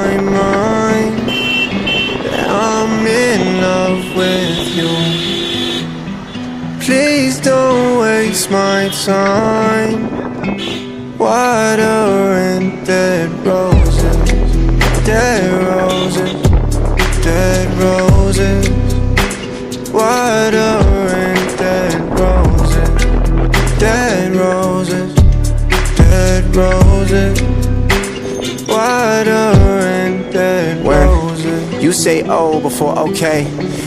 my mind that I'm in love with you. Please don't waste my time. Water and dead roses, dead roses, dead roses. Water and dead roses, dead roses, dead roses. Water and dead roses. You say oh before okay.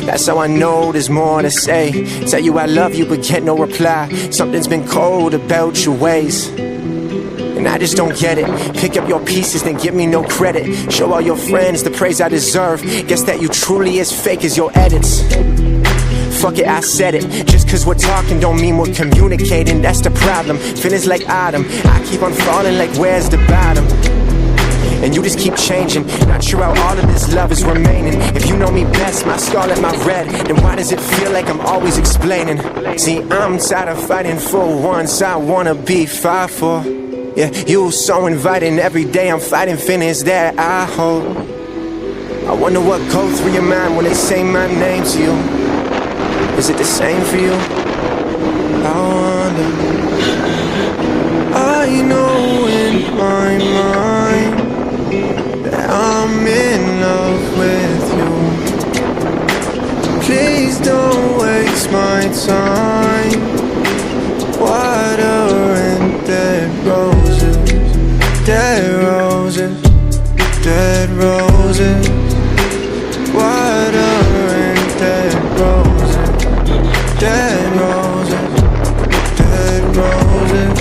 That's how I know there's more to say. Tell you I love you but get no reply. Something's been cold about your ways, and I just don't get it. Pick up your pieces, then give me no credit. Show all your friends the praise I deserve. Guess that you truly as fake as your edits. Fuck it, I said it. Just cause we're talking don't mean we're communicating. That's the problem. Feelings like autumn, I keep on falling like where's the bottom? And you just keep changing. Not sure how all of this love is remaining. If you know me best, my scarlet, my red, then why does it feel like I'm always explaining? See, I'm tired of fighting for once I wanna be fought for. Yeah, you so inviting. Every day I'm fighting feelings that I hold. I wonder what goes through your mind when they say my name to you. Is it the same for you? I wonder. I know in my mind that I'm in love with you. Please don't waste my time. Water and dead roses, dead roses, dead roses. Water and dead roses, dead roses, dead roses.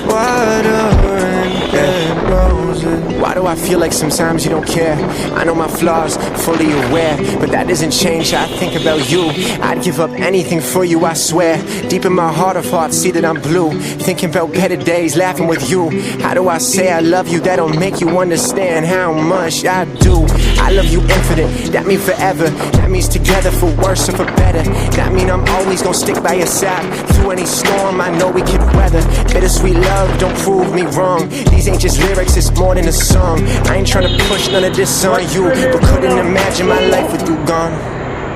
Water and dead roses. Why do I feel like sometimes you don't care? I know my flaws, fully aware, but that doesn't change how I think about you. I'd give up anything for you, I swear. Deep in my heart of hearts, see that I'm blue. Thinking about better days, laughing with you. How do I say I love you? That'll make you understand how much I do. I love you infinite, that means forever. That means together for worse or for better. That means I'm always gonna stick by your side. Through any storm, I know we can weather. Bittersweet love, don't prove me wrong. These ain't just lyrics, it's more than a song. I ain't trying to push none of this on you, but couldn't imagine my life with you gone.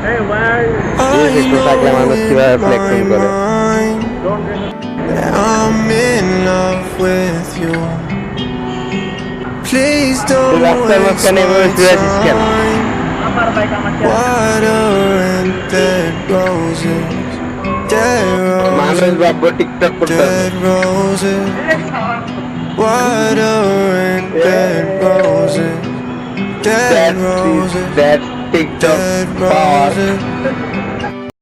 I know in my mind that I'm in love with you. Please don't waste my time. Water and dead roses, dead roses, dead roses. Water and dead roses, dead roses, dead roses.